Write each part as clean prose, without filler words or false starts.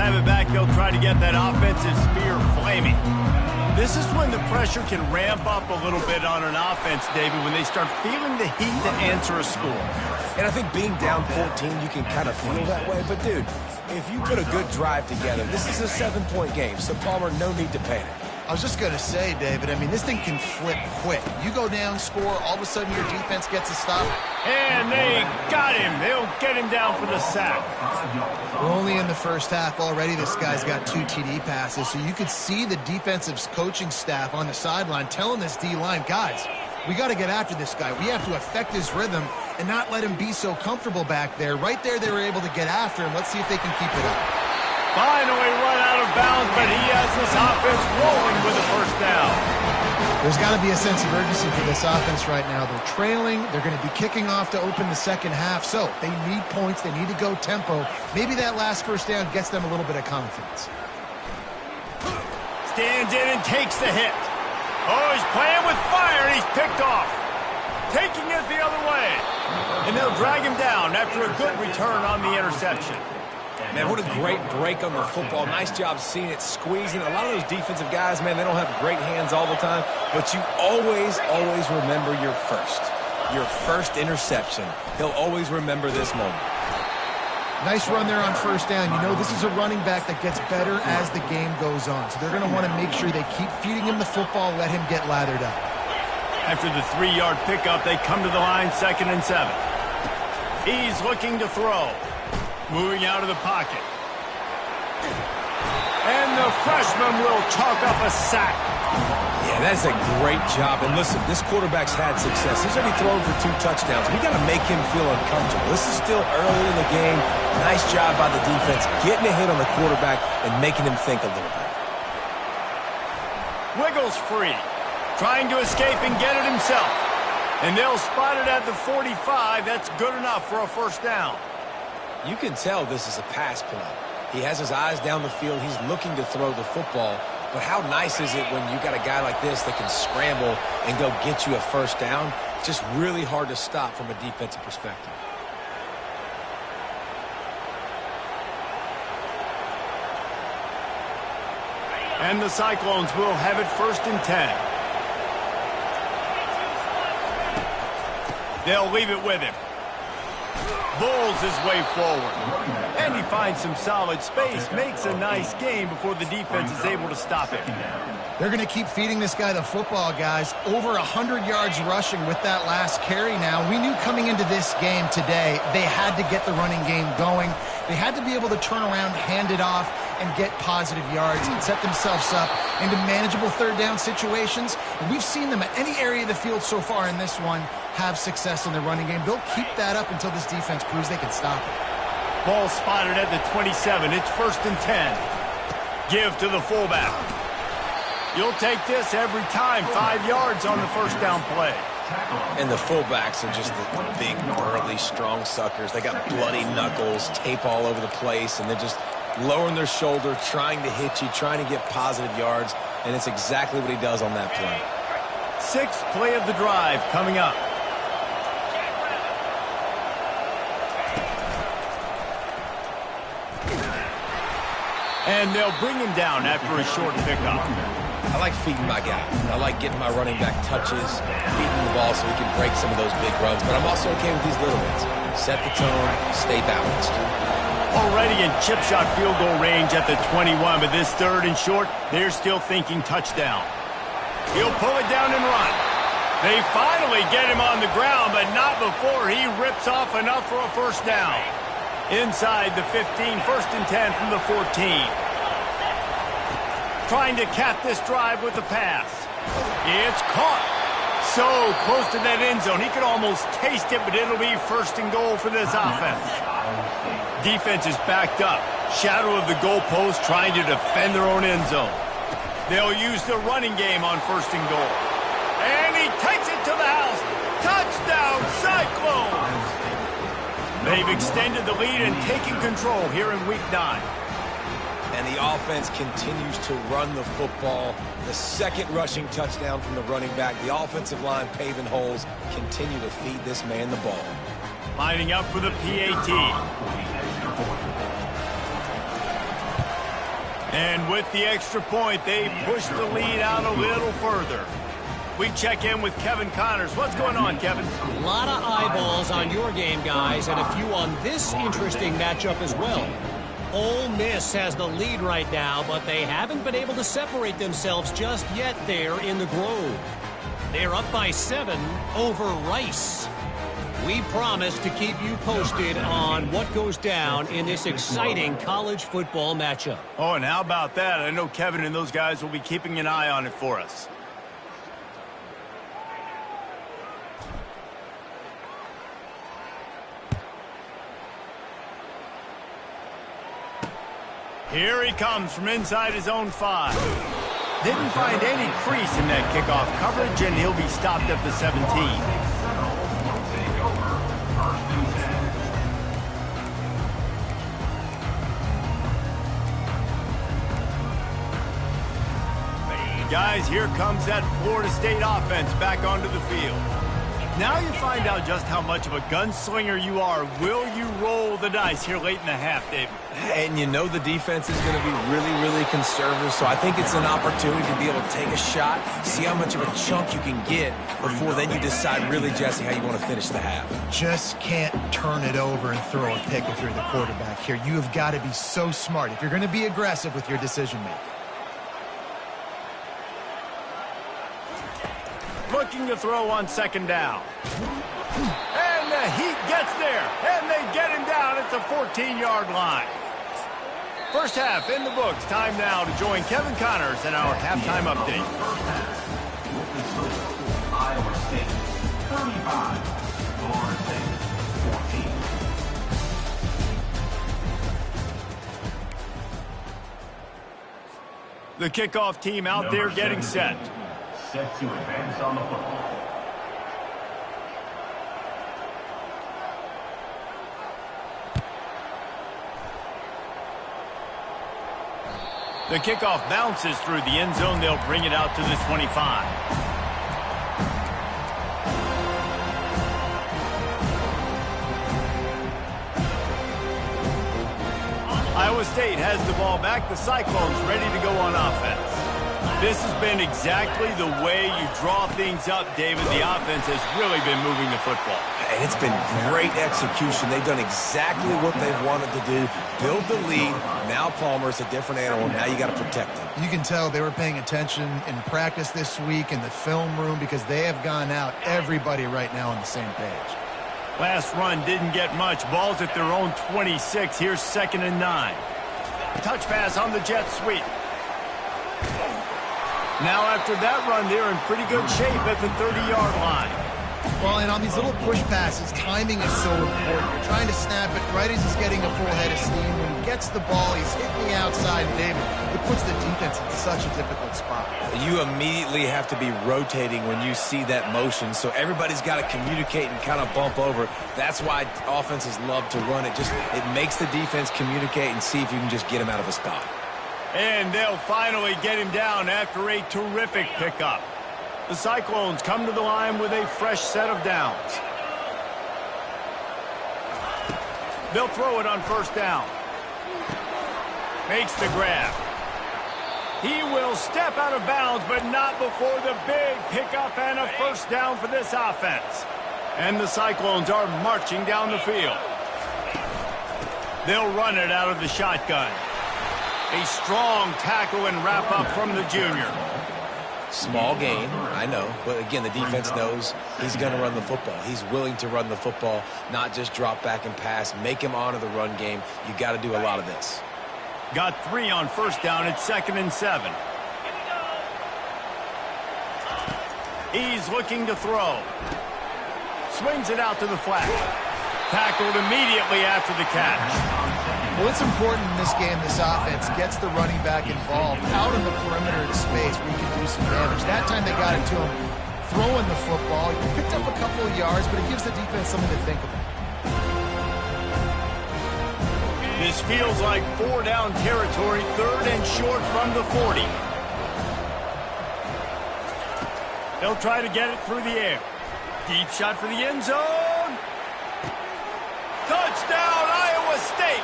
have it back, they'll try to get that offensive spear flaming. This is when the pressure can ramp up a little bit on an offense, David, when they start feeling the heat to answer a score. And I think being down 14, you can kind of feel that way. But, dude, if you put a good drive together, this is a 7-point game, so Palmer, no need to panic. I was just going to say, David, I mean, this thing can flip quick. You go down, score, all of a sudden your defense gets a stop. And they got him. They'll get him down for the sack. We're only in the first half already. This guy's got 2 TD passes, so you could see the defensive coaching staff on the sideline telling this D-line, guys, we got to get after this guy. We have to affect his rhythm and not let him be so comfortable back there. Right there, they were able to get after him. Let's see if they can keep it up. Finally run out of bounds, but he has this offense rolling with a first down. There's got to be a sense of urgency for this offense right now. They're trailing. They're going to be kicking off to open the second half, so they need points. They need to go tempo. Maybe that last first down gets them a little bit of confidence. Stands in and takes the hit. Oh, he's playing with fire, and he's picked off. Taking it the other way. And they'll drag him down after a good return on the interception. Man, what a great break on the football. Nice job seeing it, squeezing. A lot of those defensive guys, man, they don't have great hands all the time, but you always remember your first interception. He'll always remember this moment. Nice run there on first down. You know, this is a running back that gets better as the game goes on, so they're going to want to make sure they keep feeding him the football, let him get lathered up. After the 3-yard pickup, they come to the line, 2nd and 7. He's looking to throw. Moving out of the pocket. And the freshman will chalk up a sack. Yeah, that's a great job. And listen, this quarterback's had success. He's already thrown for 2 touchdowns. We got to make him feel uncomfortable. This is still early in the game. Nice job by the defense, getting a hit on the quarterback and making him think a little bit. Wiggles free. Trying to escape and get it himself. And they'll spot it at the 45. That's good enough for a first down. You can tell this is a pass play. He has his eyes down the field. He's looking to throw the football. But how nice is it when you got a guy like this that can scramble and go get you a first down? It's just really hard to stop from a defensive perspective. And the Cyclones will have it 1st and 10. They'll leave it with him. Bulls his way forward. And he finds some solid space. Makes a nice game before the defense is able to stop it. They're going to keep feeding this guy the football, guys. Over 100 yards rushing with that last carry now. We knew coming into this game today, they had to get the running game going. They had to be able to turn around, hand it off, and get positive yards and set themselves up into manageable 3rd down situations. And we've seen them at any area of the field so far in this one have success in the running game. They'll keep that up until this defense proves they can stop it. Ball spotted at the 27. It's 1st and 10. Give to the fullback. You'll take this every time. 5 yards on the first down play. And the fullbacks are just the big, burly, strong suckers. They got bloody knuckles, tape all over the place, and they're just lowering their shoulder, trying to hit you, trying to get positive yards, and it's exactly what he does on that play. 6th play of the drive coming up. And they'll bring him down after a short pickup. I like feeding my guy. I like getting my running back touches, feeding the ball so he can break some of those big runs. But I'm also okay with these little ones. Set the tone, stay balanced. Already in chip shot field goal range at the 21, but this 3rd and short, they're still thinking touchdown. He'll pull it down and run. They finally get him on the ground, but not before he rips off enough for a first down. Inside the 15, 1st and 10 from the 14. Trying to cap this drive with the pass. It's caught. So close to that end zone. He could almost taste it, but it'll be 1st and goal for this offense. Defense is backed up. Shadow of the goalpost trying to defend their own end zone. They'll use the running game on 1st and goal. And he takes it to the house. Touchdown, Cyclones! They've extended the lead and taken control here in Week 9. And the offense continues to run the football. The 2nd rushing touchdown from the running back. The offensive line paving holes. Continue to feed this man the ball. Lining up for the PAT. And with the extra point, they push the lead out a little further. We check in with Kevin Connors. What's going on, Kevin? A lot of eyeballs on your game, guys, and a few on this interesting matchup as well. Ole Miss has the lead right now, but they haven't been able to separate themselves just yet there in the Grove. They're up by 7 over Rice. We promise to keep you posted on what goes down in this exciting college football matchup. Oh, and how about that? I know Kevin and those guys will be keeping an eye on it for us. Here he comes from inside his own 5. Didn't find any crease in that kickoff coverage, and he'll be stopped at the 17. Guys, here comes that Florida State offense back onto the field. Now you find out just how much of a gunslinger you are. Will you roll the dice here late in the half, David? And you know the defense is going to be really, really conservative, so I think it's an opportunity to be able to take a shot, see how much of a chunk you can get before then you decide really, Jesse, how you want to finish the half. Just can't turn it over and throw a pick if you're the quarterback here. You have got to be so smart if you're going to be aggressive with your decision-making. Looking to throw on 2nd down. And the Heat gets there, and they get him down at the 14-yard line. First half in the books. Time now to join Kevin Connors in our halftime update. Iowa State 35, Florida State 14. The kickoff team out there getting set. Set to advance on the football. The kickoff bounces through the end zone. They'll bring it out to the 25. Iowa State has the ball back. The Cyclones ready to go on offense. This has been exactly the way you draw things up, David. The offense has really been moving the football. And it's been great execution. They've done exactly what they've wanted to do. Build the lead. Now Palmer's a different animal. Now you got to protect him. You can tell they were paying attention in practice this week in the film room because they have gone out, everybody right now on the same page. Last run didn't get much. Ball's at their own 26. Here's 2nd and 9. Touch pass on the jet sweep. Now after that run, they're in pretty good shape at the 30-yard line. Well, and on these little push passes, timing is so important. You're trying to snap it right as he's getting a full head of steam. When he gets the ball, he's hitting the outside, David. It puts the defense in such a difficult spot. You immediately have to be rotating when you see that motion, so everybody's got to communicate and kind of bump over. That's why offenses love to run it. It makes the defense communicate and see if you can just get him out of a spot. And they'll finally get him down after a terrific pickup. The Cyclones come to the line with a fresh set of downs. They'll throw it on 1st down. Makes the grab. He will step out of bounds, but not before the big pickup and a 1st down for this offense. And the Cyclones are marching down the field. They'll run it out of the shotgun. A strong tackle and wrap-up from the junior. Small gain, I know. But again, the defense knows he's going to run the football. He's willing to run the football, not just drop back and pass. Make him honor the run game. You got to do a lot of this. Got 3 on 1st down. It's 2nd and 7. He's looking to throw. Swings it out to the flat. Tackled immediately after the catch. Well, it's important in this game, this offense gets the running back involved out in the perimeter in space where you can do some damage. That time they got it to him throwing the football. He picked up a couple of yards, but it gives the defense something to think about. This feels like 4-down territory, 3rd and short from the 40. They'll try to get it through the air. Deep shot for the end zone. Touchdown, Iowa State.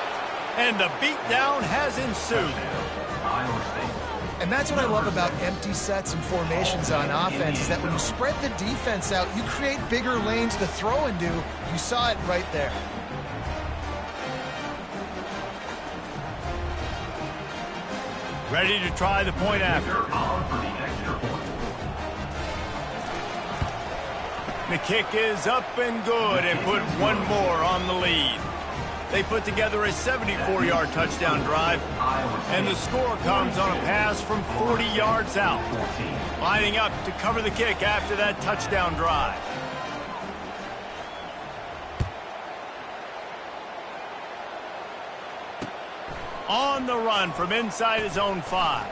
And the beatdown has ensued. And that's what I love about empty sets and formations on offense, is that when you spread the defense out, you create bigger lanes to throw into. You saw it right there. Ready to try the point after. The kick is up and good and put one more on the lead. They put together a 74-yard touchdown drive, and the score comes on a pass from 40 yards out. Lining up to cover the kick after that touchdown drive. On the run from inside his own 5.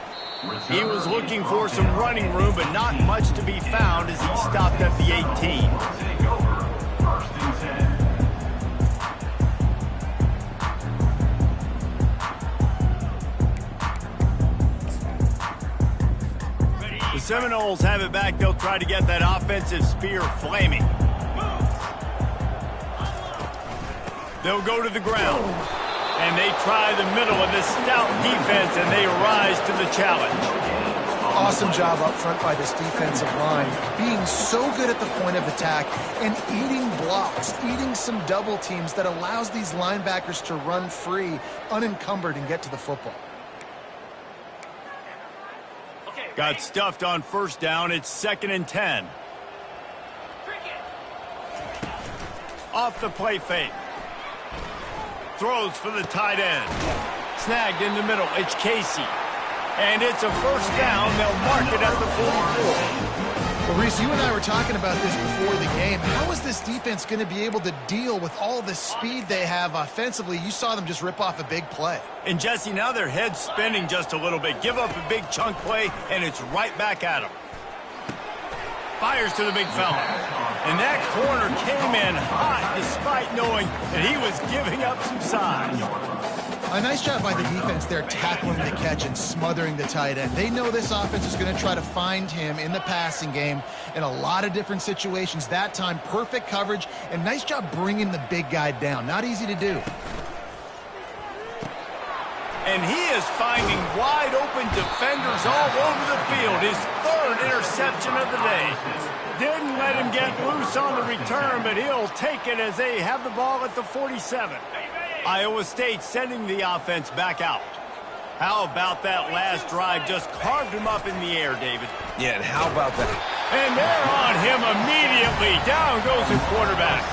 He was looking for some running room, but not much to be found as he stopped at the 18. The Seminoles have it back. They'll try to get that offensive spear flaming. They'll go to the ground. And they try the middle of this stout defense, and they rise to the challenge. Awesome job up front by this defensive line, being so good at the point of attack and eating blocks, eating some double teams that allows these linebackers to run free, unencumbered, and get to the football. Got stuffed on first down. It's 2nd and 10. Off the play fake. Throws for the tight end. Snagged in the middle. It's Casey. And it's a first down. They'll mark it at the 44. Well, Reese, you and I were talking about this before the game. How is this defense going to be able to deal with all the speed they have offensively? You saw them just rip off a big play. And, Jesse, now their head's spinning just a little bit. Give up a big chunk play, and it's right back at them. Fires to the big fella. And that corner came in hot despite knowing that he was giving up some size. A nice job by the defense there, tackling the catch and smothering the tight end. They know this offense is going to try to find him in the passing game in a lot of different situations. That time, perfect coverage, and nice job bringing the big guy down. Not easy to do. And he is finding wide open defenders all over the field. His 3rd interception of the day. Didn't let him get loose on the return, but he'll take it as they have the ball at the 47. Iowa State sending the offense back out. How about that last drive? Just carved him up in the air, David. Yeah, and how about that? And they're on him immediately. Down goes the quarterback.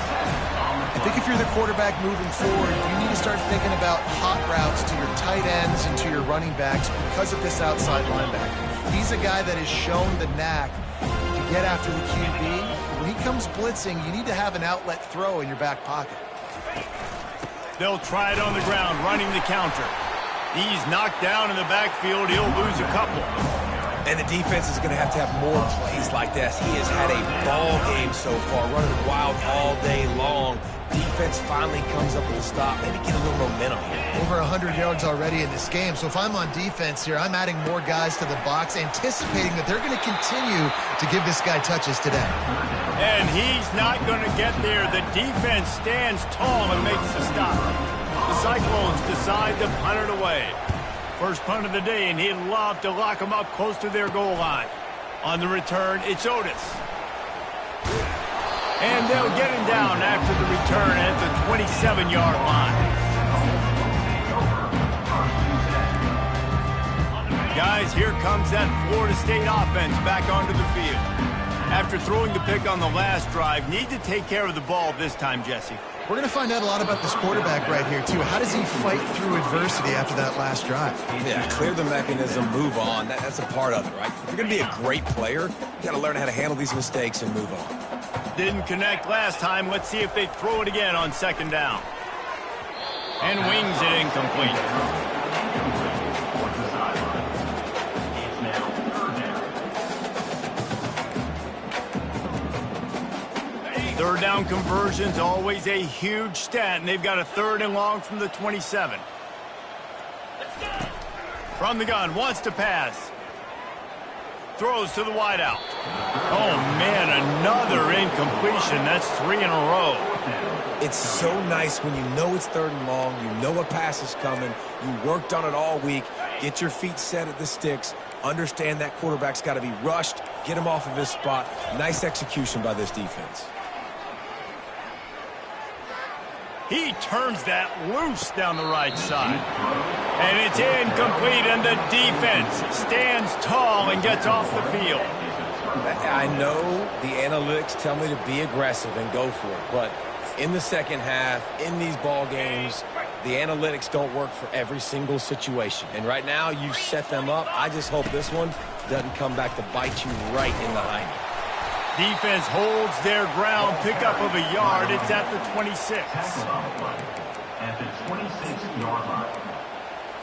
I think if you're the quarterback moving forward, you need to start thinking about hot routes to your tight ends and to your running backs because of this outside linebacker. He's a guy that has shown the knack to get after the QB. When he comes blitzing, you need to have an outlet throw in your back pocket. They'll try it on the ground, running the counter. He's knocked down in the backfield. He'll lose a couple. And the defense is going to have more plays like this. He has had a ball game so far, running wild all day long. Defense finally comes up with a stop, maybe get a little momentum here. Over 100 yards already in this game. So if I'm on defense here, I'm adding more guys to the box, anticipating that they're going to continue to give this guy touches today. And he's not going to get there. The defense stands tall and makes the stop. The Cyclones decide to punt it away. First punt of the day, and he'd love to lock them up close to their goal line. On the return, it's Otis. And they'll get him down after the return at the 27-yard line. Guys, here comes that Florida State offense back onto the field. After throwing the pick on the last drive, need to take care of the ball this time, Jesse. We're going to find out a lot about this quarterback right here, too. How does he fight through adversity after that last drive? Yeah, clear the mechanism, move on. That's a part of it, right? If you're going to be a great player, you got to learn how to handle these mistakes and move on. Didn't connect last time. Let's see if they throw it again on 2nd down. And wings it incomplete. Third down conversions, always a huge stat, and they've got a 3rd and long from the 27. From the gun, wants to pass. Throws to the wideout. Oh, man, another incompletion. That's 3 in a row. It's so nice when you know it's 3rd and long, you know a pass is coming, you worked on it all week, get your feet set at the sticks, Understand that quarterback's got to be rushed, get him off of his spot. Nice execution by this defense. He turns that loose down the right side. And it's incomplete, and the defense stands tall and gets off the field. I know the analytics tell me to be aggressive and go for it, but in the second half, in these ball games, the analytics don't work for every single situation. And right now, you've set them up. I just hope this one doesn't come back to bite you right in the hiney. Defense holds their ground, pickup of a yard. It's at the 26. At the 26-yard line.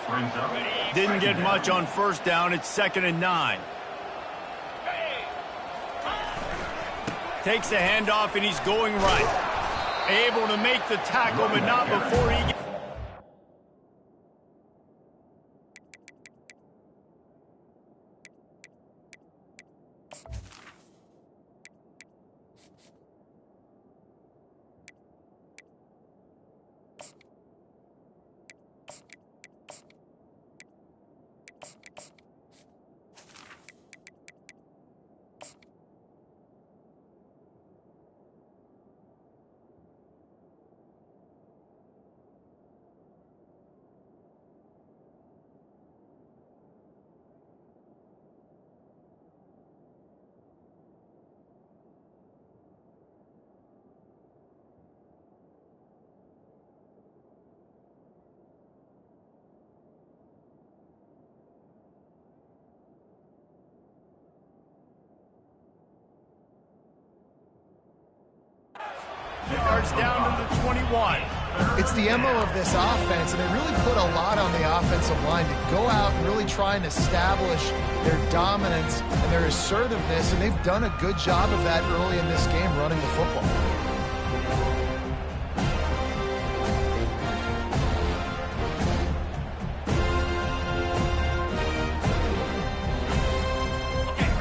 Brings up. Didn't get much on first down. It's 2nd and 9. Takes the handoff, and he's going right. Able to make the tackle, but not before he gets... Yards down to the 21. It's the MO of this offense, and they really put a lot on the offensive line to go out and really try and establish their dominance and their assertiveness, and they've done a good job of that early in this game running the football.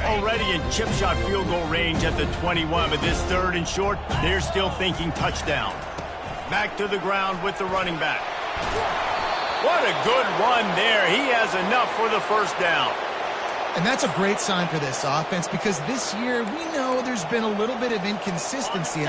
Already in chip shot field goal range at the 21, but this 3rd and short, they're still thinking touchdown. Back to the ground with the running back. What a good run there. He has enough for the first down. And that's a great sign for this offense, because this year we know there's been a little bit of inconsistency, and